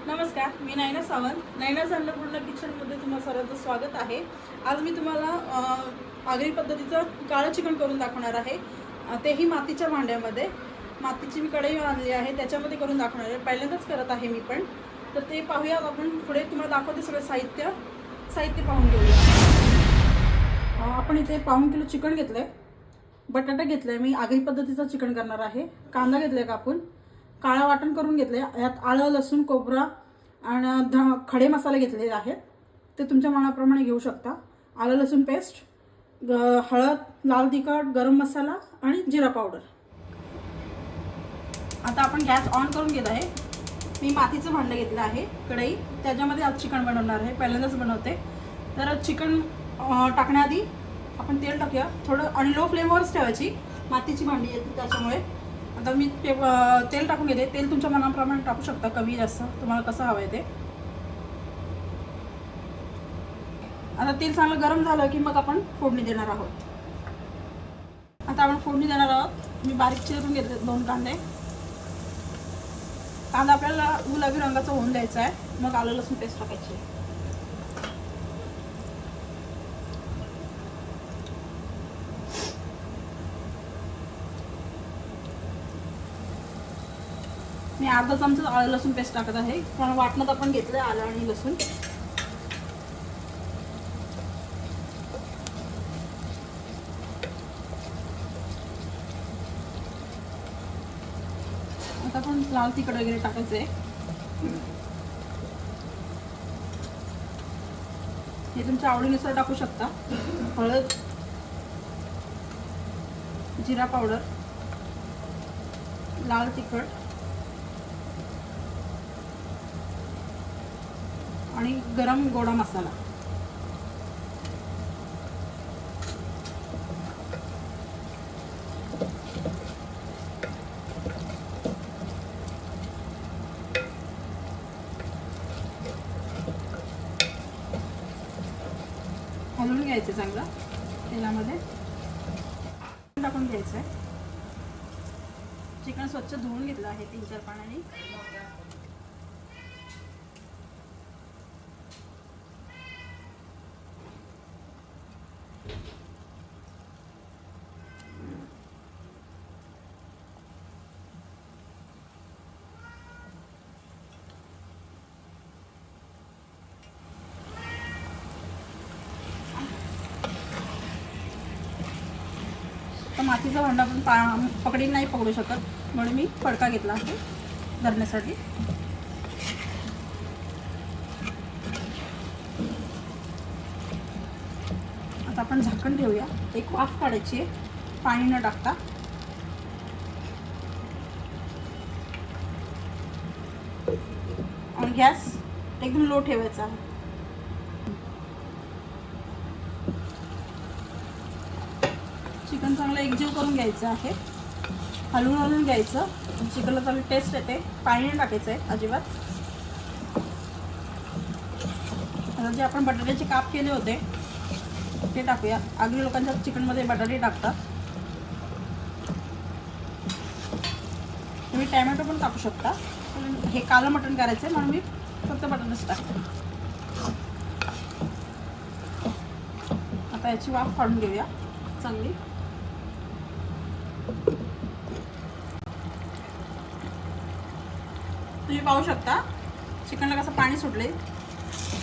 नमस्कार, मी नयना सावंत. नयनाज अन्नपूर्णा किचनमध्ये तुम्हा सर्वांचं स्वागत आहे. आज मी तुम्हाला आगरी पद्धतीचं काळं चिकन करून दाखवणार आहे. तेही मातीच्या भांड्यामध्ये. मातीची मी कढई आणली आहे, त्याच्यामध्ये करून दाखवणार आहे. पहिल्यांदाच करत आहे मी पण. तर ते पाहूया आपण. पुढे तुम्हाला दाखवते सगळं साहित्य पाहून घेऊया. आपण इथे 1 किलो चिकन घेतलं आहे. बटाटा घेतला आहे, मी आगरी पद्धतीचं चिकन करणार आहे. कांदा घेतला आहे कापून. काळा वाटण करून घेतले. यात आलं, लसूण, खोबरा आणि खडे मसाले घेतलेले आहेत. ते तुमच्या मनाप्रमाणे घेऊ शकता. आलं लसूण पेस्ट, हळद, लाल तिखट, गरम मसाला आणि जिरा पावडर. आता आपण गॅस ऑन करून घेत आहे. मी मातीचं भांडं घेतलं आहे, कढई. त्याच्यामध्ये आज चिकन बनवणार आहे, पहिल्यांदाच बनवते. तर चिकन टाकण्याआधी आपण तेल टाकूया थोडं, आणि लो फ्लेमवरच ठेवायची. मातीची भांडी येते त्याच्यामुळे. आता मी तेल टाकून घेते. तेल तुमच्या मनाप्रमाणे टाकू शकता, कमी जास्त, तुम्हाला कसं हवं आहे ते. आता तेल चांगलं गरम झालं की मग आपण फोडणी देणार आहोत. आता आपण फोडणी देणार आहोत. मी बारीक चिरून घेतले 2 कांदे. कांदा आपल्याला गुलाबी रंगाचा होऊन द्यायचा आहे. मग आलं लसूण पेस्ट टाकायची. मी अर्धा चमचा आलं लसूण पेस्ट टाकत आहे, कारण वाटणात आपण घेतलं आलं आणि लसूण. आता आपण लाल तिखट वगैरे टाकायचं आहे. हे तुमच्या आवडीनुसार टाकू शकता. हळद, जिरा पावडर, लाल तिखट आणि गरम गोडा मसाला. हलवून घ्यायचं चांगलं तेलामध्ये. टाकून घ्यायचं आहे. चिकन स्वच्छ धुवून घेतलं आहे 3-4 पाण्याने. तर मातीचा भांडा पण पकडी नाही पकडू शकत, म्हणून मी फडका घेतला आहे धरण्यासाठी. आता आपण झाकण ठेवूया. एक वाफ काढायची आहे, पाणी न टाकता. आणि गॅस एकदम लो ठेवायचा आहे. चिकन चांगलं एकजीव करून घ्यायचं आहे. हलवून घ्यायचं. चिकनला चांगली टेस्ट येते. पाणी नाही टाकायचं आहे अजिबात. आता जे आपण बटाट्याचे काप केले होते ते टाकूया. आगरी लोकांच्या चिकनमध्ये बटाटे टाकतात. तुम्ही टॅमॅटो पण टाकू शकता, पण हे कालं मटण करायचं आहे म्हणून मी फक्त बटाटाच टाकते. आता याची वाफ काढून घेऊया चांगली. तुम्ही पाहू शकता चिकनला कसं पाणी सुटले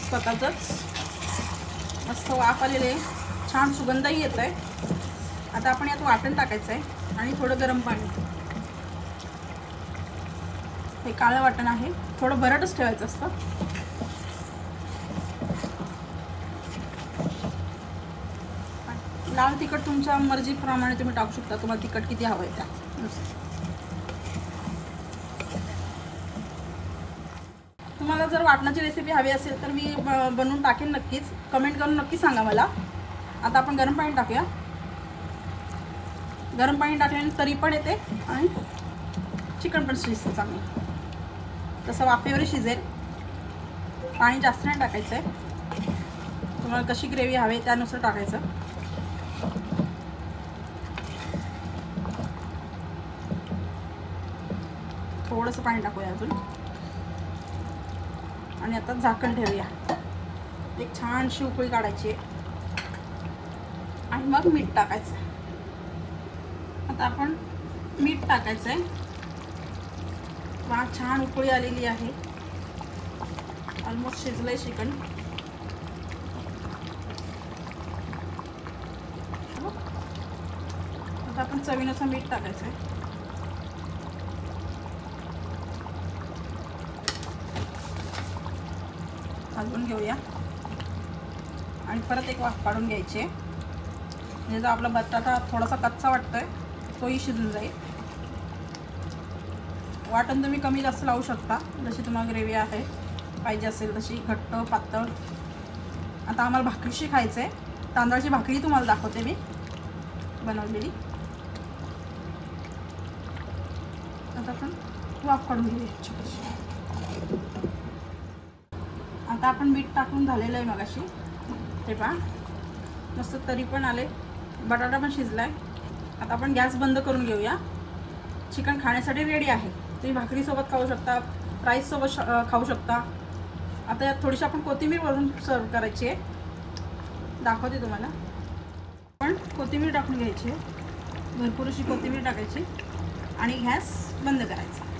स्वतःच. मस्त वाफ आलेले, छान सुगंधही येत आहे. आता आपण यात वाटण टाकायचं आहे आणि थोडं गरम पाणी. हे काळं वाटण आहे, थोडं बरटच ठेवायचं असतं. लाल तिखट तुमच्या मर्जीप्रमाणे तुम्ही टाकू शकता. तुम्हाला तिखट किती हवं आहे त्यानुसार. तुम्हाला जर वाटणाची रेसिपी हवी असेल तर मी बनवून टाकेन नक्कीच. कमेंट करून नक्की सांगा मला. आता आपण गरम पाणी टाकूया. गरम पाणी टाकल्याने तरी पण येते आणि चिकन पण शिजतं चांगलं. तसं वाफेवर शिजेल. पाणी जास्त नाही टाकायचं आहे. तुम्हाला कशी ग्रेव्ही हवी त्यानुसार टाकायचं. थोडंसं पाणी टाकूया अजून. आणि आता झाकण ठेवूया. एक छानशी उकळी काढायची आणि मग मीठ टाकायचं. आता आपण मीठ टाकायचं आहे. छान उकळी आलेली आहे. ऑलमोस्ट शिजलंय चिकन. आता आपण चवीनुसार मीठ टाकायचं आहे. हलवून घेऊया आणि परत एक वाफ काढून घ्यायची आहे. म्हणजे जो आपला बटाटा थोडासा कच्चा वाटतोय तोही शिजून जाईल. वाटण तुम्ही कमी जास्त लावू शकता, जशी तुम्हाला ग्रेव्ही आहे पाहिजे असेल तशी, घट्ट पातळ. आता आम्हाला भाकरीशी खायचं आहे. तांदळाची भाकरी तुम्हाला दाखवते मी बनवलेली. आता आपण वाफ काढून घेऊया छोटीशी. आता आपण मीठ टाकून झालेलं आहे मगाशी. ते पहा मस्त तरी पण आले, बटाटा पण शिजलाय. आता आपण गॅस बंद करून घेऊया. चिकन खाण्यासाठी रेडी आहे. तुम्ही भाकरीसोबत खाऊ शकता, राईससोबत खाऊ शकता. आता यात थोडीशी आपण कोथिंबीर वरून सर्व करायची आहे. दाखवते तुम्हाला. पण कोथिंबीर टाकून घ्यायची आहे, भरपूर अशी कोथिंबीर टाकायची आणि गॅस बंद करायचा.